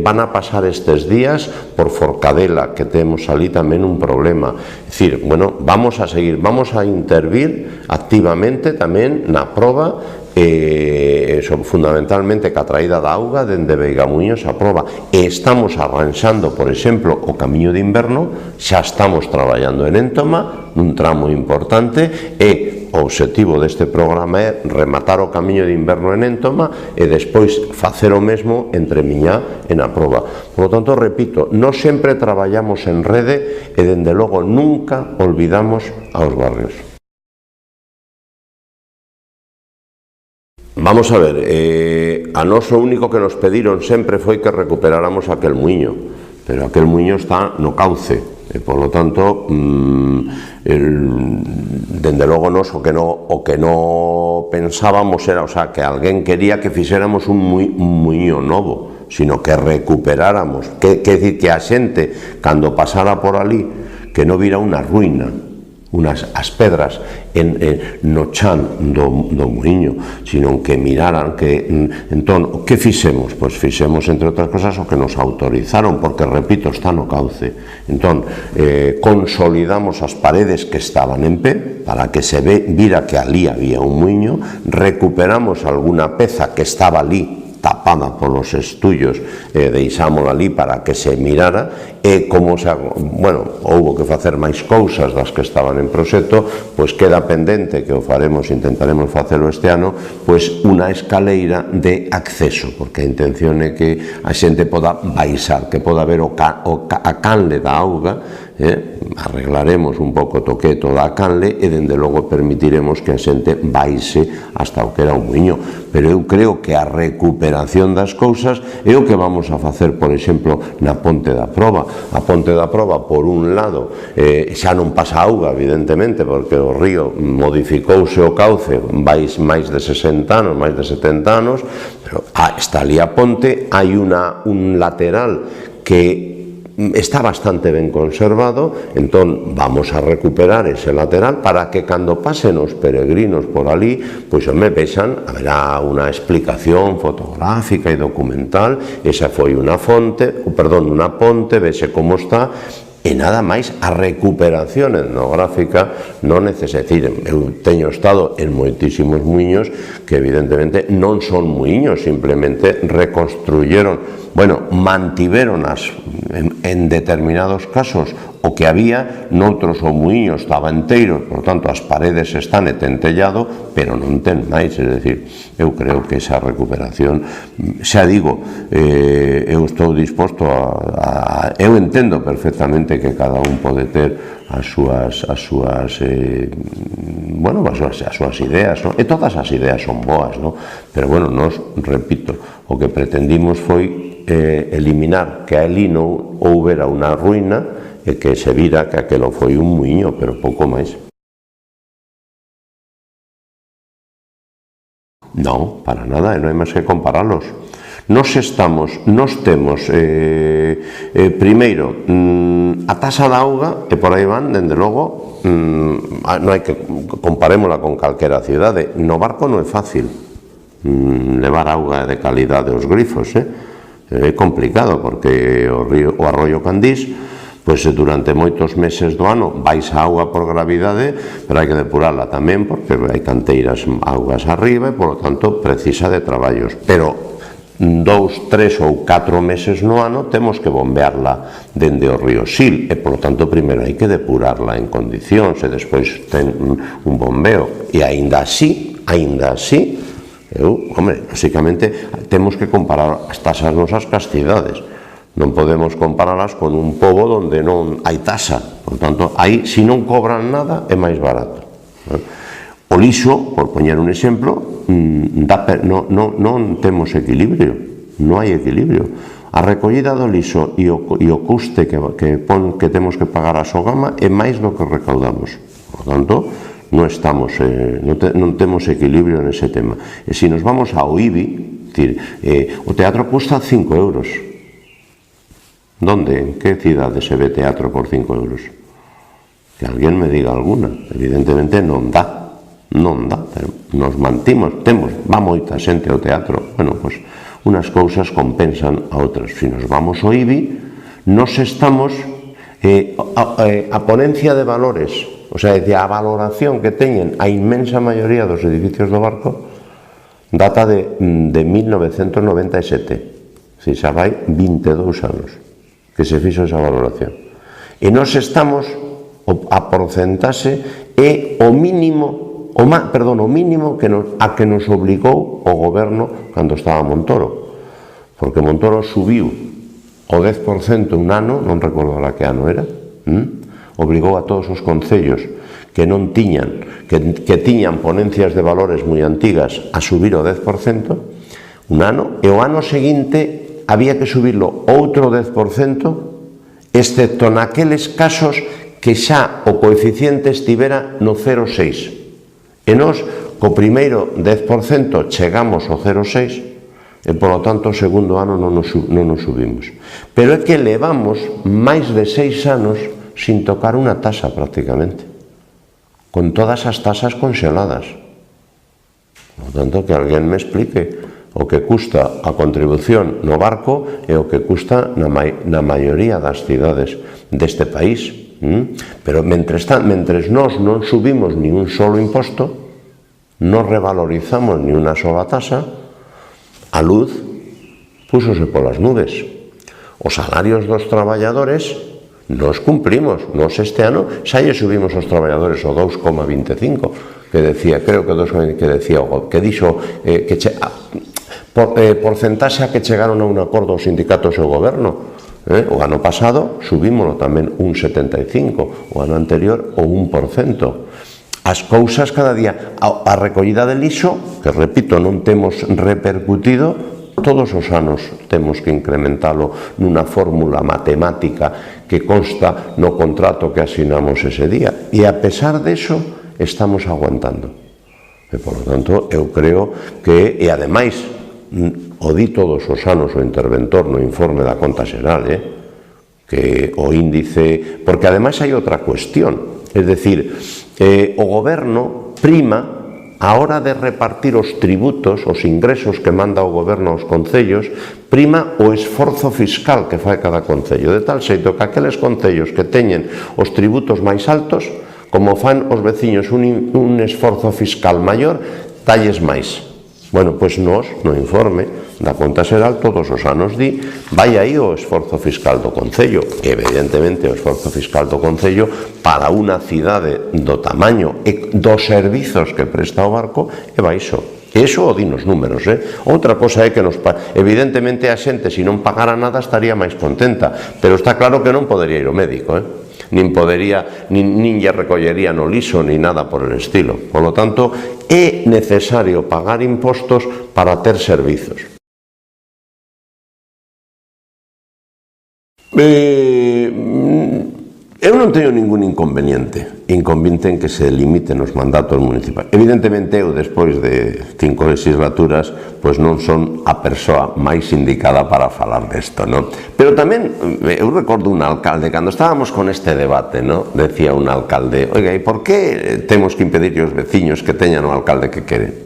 van a pasar estes días por Forcadela, que temos ali tamén un problema. É dicir, bueno, vamos a seguir, vamos a intervir activamente tamén na proba, fundamentalmente ca traída da auga dende Veigamuños a proba, e estamos arranxando, por exemplo, o camiño de inverno, xa estamos traballando en Éntoma, nun tramo importante, e o obxectivo deste programa é rematar o camiño de inverno en Éntoma e despois facer o mesmo entre Miñá e na proba. Por lo tanto, repito, non sempre traballamos en rede e, dende logo, nunca olvidamos aos barrios. Vamos a ver, a nós o único que nos pediron sempre foi que recuperáramos aquel muiño, pero aquel muiño está no cauce, e polo tanto, dende logo nos o que non pensábamos era, que alguén quería que fixéramos un muiño novo, sino que recuperáramos, que dicir que a xente, cando pasara por ali, que non vira unha ruína, as pedras no chan do muiño, sino que miraran que, entón, que fixemos? Pois fixemos, entre outras cosas, o que nos autorizaron, porque, repito, está no cauce. Entón, consolidamos as paredes que estaban en pé, para que se vira que ali había un muiño, recuperamos alguna peza que estaba ali tapada polos estullos, deixámola ali para que se mirara, e como houbo que facer máis cousas das que estaban en proxecto, pois queda pendente, que o faremos, intentaremos facelo este ano, pois unha escaleira de acceso, porque a intención é que a xente poda baixar, que poda ver a canle da auga, arreglaremos un pouco o toqueto da canle e, dende logo, permitiremos que a xente baixe hasta o que era un muiño. Pero eu creo que a recuperación das cousas é o que vamos a facer, por exemplo, na Ponte da Proba. A Ponte da Proba, por un lado, xa non pasa auga, evidentemente, porque o río modificouse o cauce máis de 60 anos, máis de 70 anos, pero está ali a ponte, hai un lateral que está bastante ben conservado, entón vamos a recuperar ese lateral para que cando pasen os peregrinos por ali, pois vexan, haberá unha explicación fotográfica e documental, esa foi unha ponte, vexe como está, e nada máis. A recuperación etnográfica non necesita. Eu teño estado en moitísimos muiños que evidentemente non son muiños, simplemente reconstruyeron, mantiveronas en determinados casos o que había, noutros o muiño estaba enteiro, por tanto as paredes están e ten tellado, pero non ten máis. É dicir, eu creo que esa recuperación, xa digo, eu estou disposto eu entendo perfectamente que cada un pode ter as súas ideas, e todas as ideas son boas, pero nós, repito, o que pretendimos foi eliminar que ali non houbera unha ruína e que se vira que aquelo foi un muiño, pero pouco máis. Non, para nada, non hai máis que comparalos. Nos temos primeiro a tasa da auga, e por aí van, dende logo, non hai que comparémola con calquera cidade. No Barco non é fácil levar auga de calidade aos grifos, é complicado, porque o arroio Candís, pois durante moitos meses do ano baixa auga por gravidade, pero hai que depurala tamén, porque hai canteiras augas arriba, e polo tanto precisa de traballos, pero 2, 3 ou 4 meses no ano temos que bombearla dende o río Sil, e polo tanto primeiro hai que depurarla en condicións, e despois ten un bombeo, e aínda así, basicamente temos que comparar as tasas nosas castidades. Non podemos comparalas con un pobo onde non hai tasa. Por tanto, aí, se non cobran nada, é máis barato. O lixo, por poñer un exemplo, non temos equilibrio. Non hai equilibrio. A recollida do lixo e o custe que temos que pagar a Sogama é máis do que recaudamos. Por tanto, non temos equilibrio nese tema. E se nos vamos ao IBI, o teatro custa 5 euros. Donde? En que cidade se ve teatro por 5 euros? Que alguén me diga alguna. Evidentemente non dá. Non dá. Nos mantimos, va moita xente ao teatro. Bueno, pois unas cousas compensan a outras. Se nos vamos ao IBI, nos estamos a ponencia de valores, o sea, a valoración que teñen a inmensa maioría dos edificios do Barco, data de 1997. Se xa vai 22 anos que se fixo esa valoración. E nós estamos, a porcentaxe é o mínimo a que nos obligou o goberno cando estaba Montoro, porque Montoro subiu o 10% un ano, non recordo a que ano era, obligou a todos os concellos que non tiñan, que tiñan ponencias de valores moi antigas a subir o 10% un ano, e o ano seguinte había que subirlo outro 10%, excepto naqueles casos que xa o coeficiente estivera no 0,6. E nós, co primeiro 10% chegamos ao 0,6, e polo tanto o segundo ano non nos subimos. Pero é que levamos máis de 6 anos sin tocar unha tasa prácticamente, con todas as tasas conxeladas. Por tanto, que alguén me explique o que custa a contribución no Barco e o que custa na maioría das cidades deste país. Pero mentres nós non subimos ni un solo imposto, non revalorizamos ni unha sola tasa, a luz púxose polas nubes. Os salarios dos traballadores nos cumplimos. Nos este ano xa lle subimos aos traballadores o 2,25, que decía, creo que dixo porcentaxe a que chegaron a un acordo os sindicatos e o goberno. O ano pasado subímoslo tamén un 75, o ano anterior o 1%. As cousas cada día, a recollida de lixo, que repito, non temos repercutido, todos os anos temos que incrementalo nunha fórmula matemática que consta no contrato que asinamos ese día. E a pesar deso, estamos aguantando. E, por lo tanto, eu creo que, e ademais, o di todos os anos o interventor no informe da conta xeral, que o índice, porque ademais hai outra cuestión, é dicir, o goberno prima a hora de repartir os tributos, os ingresos que manda o goberno aos concellos, prima o esforzo fiscal que fai cada concello, de tal xeito que aqueles concellos que teñen os tributos máis altos, como fan os veciños un esforzo fiscal maior, talles máis. Bueno, pois nós, no informe da conta xeral, todos os anos vai aí o esforzo fiscal do concello. E, evidentemente, o esforzo fiscal do concello para unha cidade do tamaño e dos servizos que presta o Barco é baixo. E iso o din os números, Outra cosa é que evidentemente a xente, se non pagara nada, estaría máis contenta, pero está claro que non podería ir ao médico, nin lle recollería no lixo, ni nada por el estilo. Por lo tanto, é necesario pagar impostos para ter servizos. Eu non teño ningún inconveniente en que se limiten os mandatos municipais. Evidentemente, eu, despois de 5 legislaturas, pois non son a persoa máis indicada para falar desto, non? Pero tamén, eu recordo un alcalde, cando estábamos con este debate, non? Decía un alcalde, oiga, e por que temos que impedir aos veciños que teñan o alcalde que queren?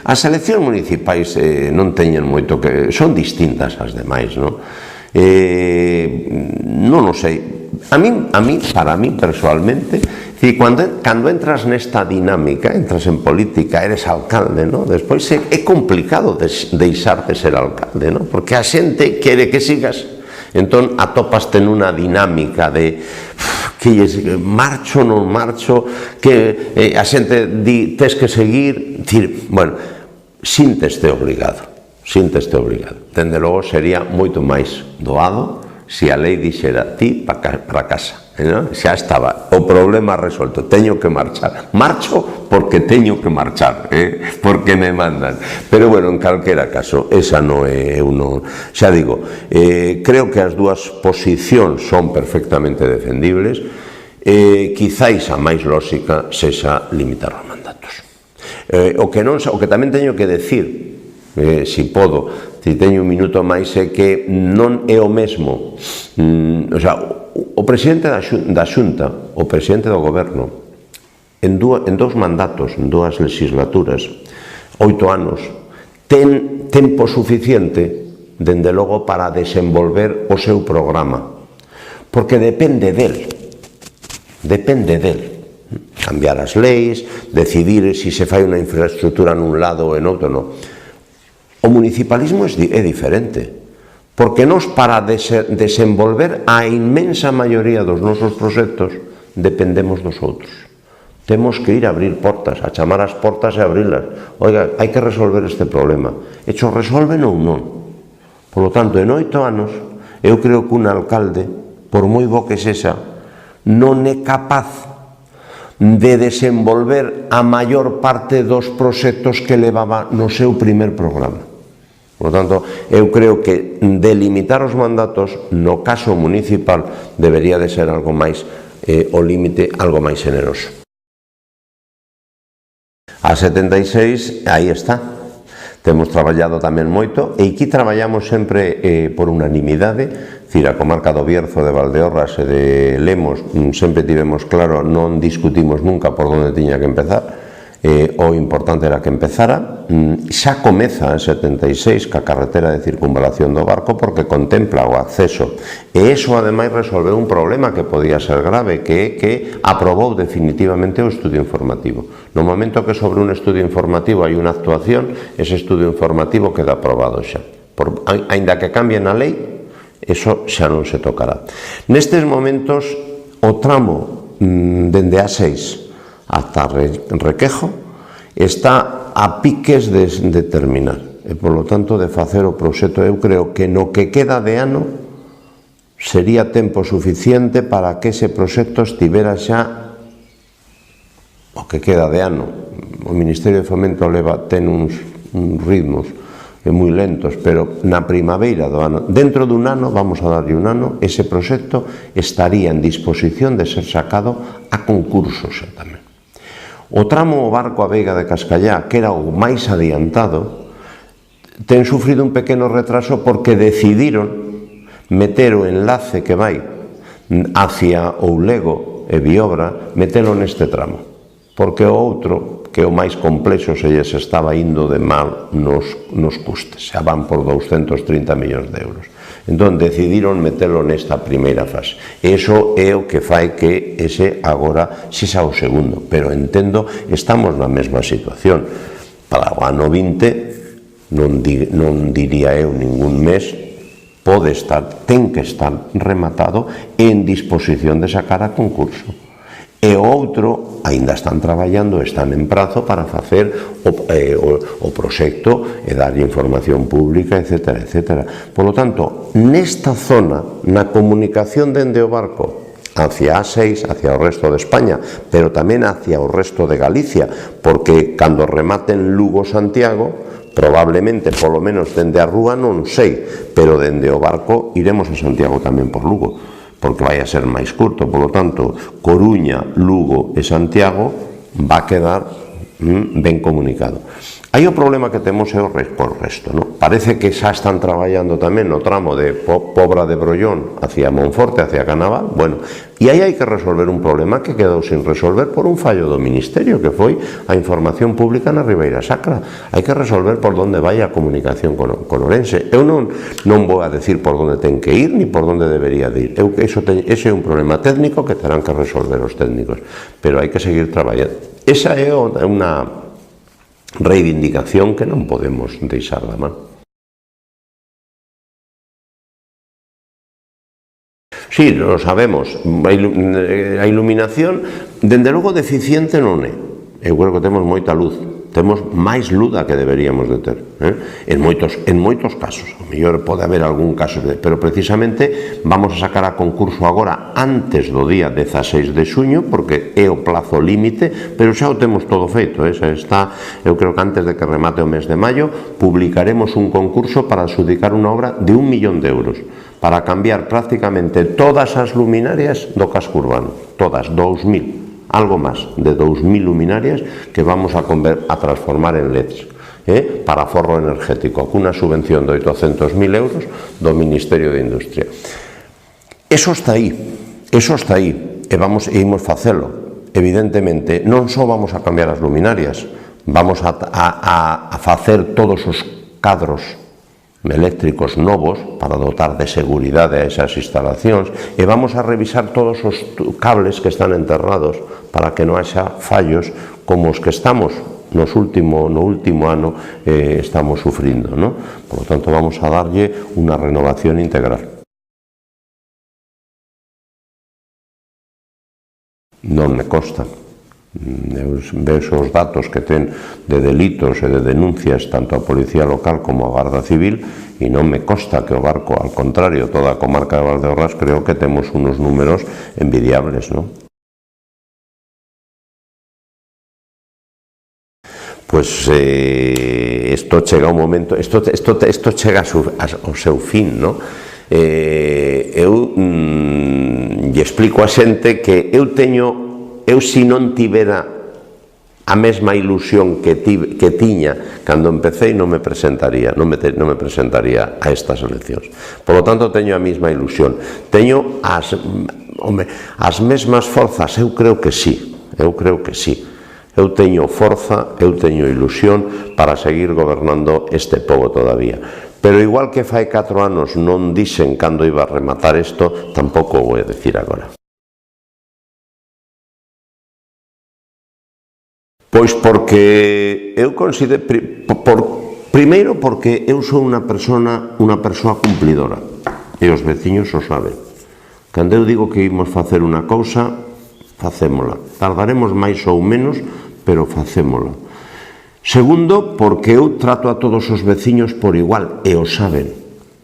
As eleccións municipais non teñen moito que... son distintas ás demais, non? Non o sei. Para mí personalmente, cando entras nesta dinámica, entras en política, eres alcalde, ¿no? Despois é complicado deixar de ser alcalde, ¿no? Porque a xente quere que sigas, entón atopaste nunha dinámica de que marcho, non marcho, que a xente di tes que seguir, bueno, sínteste obrigado. Dende logo sería moito máis doado se a lei dixera ti para casa, non? Xa estaba o problema resolto, teño que marchar, marcho porque teño que marchar, porque me mandan. Pero bueno, en calquera caso, esa non é uno, xa digo, creo que as dúas posicións son perfectamente defendibles, quizáis a máis lóxica sexa limitar os mandatos. O que tamén teño que decir, se podo, se teño un minuto máis, é que non é o mesmo, o sea, o presidente da Xunta, o presidente do goberno, en dous mandatos, en dúas legislaturas, 8 anos, ten tempo suficiente, dende logo, para desenvolver o seu programa, porque depende del, cambiar as leis, decidir se se fai unha infraestructura nun lado ou en outro, non. O municipalismo é diferente, porque nós, para desenvolver a inmensa maioría dos nosos proxectos, dependemos dos outros. Temos que ir a abrir portas, a chamar as portas e abrilas. Oiga, hai que resolver este problema. E xo resolven ou non? Por lo tanto, en 8 anos, eu creo que un alcalde, por moi bo que sexa, non é capaz de desenvolver a maior parte dos proxectos que levaba no seu primer programa. Por lo tanto, eu creo que delimitar os mandatos no caso municipal debería de ser algo máis, o límite algo máis generoso. A 76, aí está. Temos traballado tamén moito, e aquí traballamos sempre por unanimidade, dicir, a comarca do Bierzo, de Valdeorras e de Lemos, sempre tivemos claro, non discutimos nunca por onde tiña que empezar, o importante era que empezara. Xa comeza en 76 ca carretera de circunvalación do Barco, porque contempla o acceso, e iso ademais resolveu un problema que podía ser grave, que é que aprobou definitivamente o estudio informativo. No momento que sobre un estudio informativo hai unha actuación, ese estudio informativo queda aprobado xa. Aínda que cambien a lei, eso xa non se tocará. Nestes momentos, o tramo dende A6 ata Requejo está a piques de terminar, e polo tanto de facer o proxecto. Eu creo que no que queda de ano sería tempo suficiente para que ese proxecto estivera xa o que queda de ano. O Ministerio de Fomento ten uns ritmos moi lentos, pero na primavera do ano, dentro dun ano, vamos a darlle un ano, ese proxecto estaría en disposición de ser sacado a concurso xa tamén. O tramo Barco a Veiga de Cascallá, que era o máis adiantado, ten sufrido un pequeno retraso porque decidiron meter o enlace que vai hacia Oulego e Viobra, metelo neste tramo, porque o outro, que é o máis complexo, se lles estaba indo de mal nos custes, xa van por 230 millóns de euros. Entón, decidiron metelo nesta primeira fase. Iso é o que fai que ese agora sexa o segundo, pero entendo, estamos na mesma situación. Para o ano 20, non diría eu ningún mes, ten que estar rematado en disposición de sacar a concurso. E o outro, aínda están traballando, están en prazo para facer o proxecto e darlle información pública, etcétera, etcétera. Por lo tanto, nesta zona, na comunicación dende o Barco hacia A6, hacia o resto de España, pero tamén hacia o resto de Galicia, porque cando rematen Lugo-Santiago, probablemente, polo menos dende a Rúa, non sei, pero dende o Barco iremos a Santiago tamén por Lugo. porque vai a ser máis curto. Por lo tanto, Coruña, Lugo e Santiago va a quedar ben comunicado. Aí o problema que temos é o resto, non? Parece que xa están traballando tamén no tramo de Pobra de Brollón hacia Monforte, hacia Canaval. Bueno, e aí hai que resolver un problema que quedou sin resolver por un fallo do Ministerio, que foi a información pública na Ribeira Sacra. Hai que resolver por onde vai a comunicación con Ourense. Eu non vou a decir por onde ten que ir, ni por onde debería de ir. Ese é un problema técnico que terán que resolver os técnicos, pero hai que seguir traballando. Esa é unha reivindicación que non podemos deixar da man. Sí, lo sabemos, a iluminación, dende logo deficiente non é. Eu creo que temos moita luz, temos máis luz da que deberíamos de ter, en moitos casos. O mellor pode haber algún caso, pero precisamente vamos a sacar a concurso agora antes do día 16 de xuño, porque é o plazo límite, pero xa o temos todo feito. Eu creo que antes de que remate o mes de maio publicaremos un concurso para adxudicar unha obra de 1 millón de euros para cambiar prácticamente todas as luminarias do casco urbano, todas, 2.000. Algo máis de 2.000 luminarias que vamos a transformar en LEDs para forro energético, cunha subvención de 800.000 euros do Ministerio de Industria. Eso está aí, e imos facelo. Evidentemente, non só vamos a cambiar as luminarias, vamos a facer todos os cadros eléctricos novos para dotar de seguridade a esas instalacións, e vamos a revisar todos os cables que están enterrados para que non haxa fallos como os que estamos no último ano estamos sufrindo, non? Por lo tanto, vamos a darlle unha renovación integral. Non me consta. Eu vexo os datos que ten de delitos e de denuncias tanto a Policía Local como a Garda Civil, e non me consta que o barco, al contrario, toda a comarca de Valdeorras, creo que temos unos números envidiables, non? Pois isto chega un momento, isto chega ao seu fin, non? Eu lle explico a xente que eu se non tivera a mesma ilusión que tiña cando empecé, non me presentaría a estas eleccións. Por lo tanto, teño a mesma ilusión, teño as mesmas forzas. Eu creo que sí, eu teño forza, eu teño ilusión para seguir gobernando este pobo todavía. Pero igual que fai 4 anos non dixen cando iba a rematar isto, tampouco o vou a decir agora. Pois porque eu considero, primeiro porque eu sou unha persoa cumplidora, e os veciños o saben. Cando eu digo que imos facer unha cousa, facémola. Tardaremos máis ou menos, pero facémola. Segundo, porque eu trato a todos os veciños por igual, e o saben.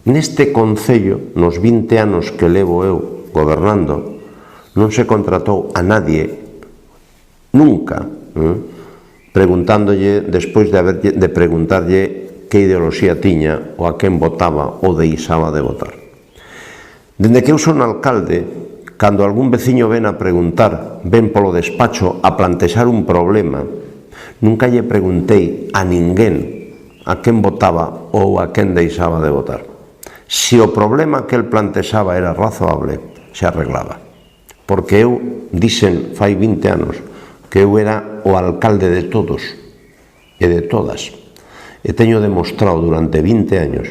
Neste concello, nos 20 anos que levo eu gobernando, non se contratou a nadie, nunca, preguntándolle, despois de preguntarlle que ideoloxía tiña ou a quen votaba ou deixaba de votar. Dende que eu son alcalde, cando algún veciño ven a preguntar, ven polo despacho a plantexar un problema, nunca lle preguntei a ninguén a quen votaba ou a quen deixaba de votar. Se o problema que el plantexaba era razoable, se arreglaba. Porque eu dixen fai 20 anos que eu era o alcalde de todos e de todas. E teño demostrado durante 20 años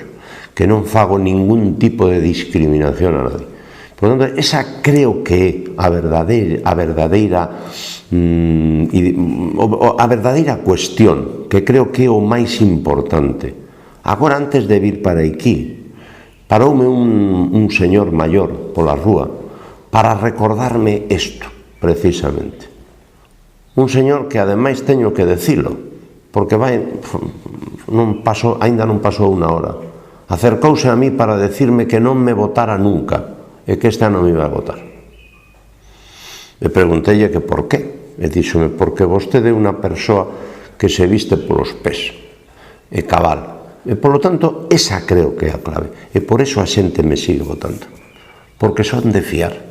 que non fago ningún tipo de discriminación a nadie. Por tanto, esa creo que é a verdadeira cuestión, que creo que é o máis importante. Agora, antes de vir para aquí, paroume un señor maior pola rúa para recordarme isto, precisamente. Un señor que ademais teño que decilo, porque aínda non pasou unha hora. Acercouse a mí para decirme que non me votara nunca, e que este ano me iba a votar. E pregunteille que por qué. E díxome, porque vostede é unha persoa que se viste polos pés, e cabal. E, polo tanto, esa creo que é a clave. E por eso a xente me sigue votando. porque son de fiar.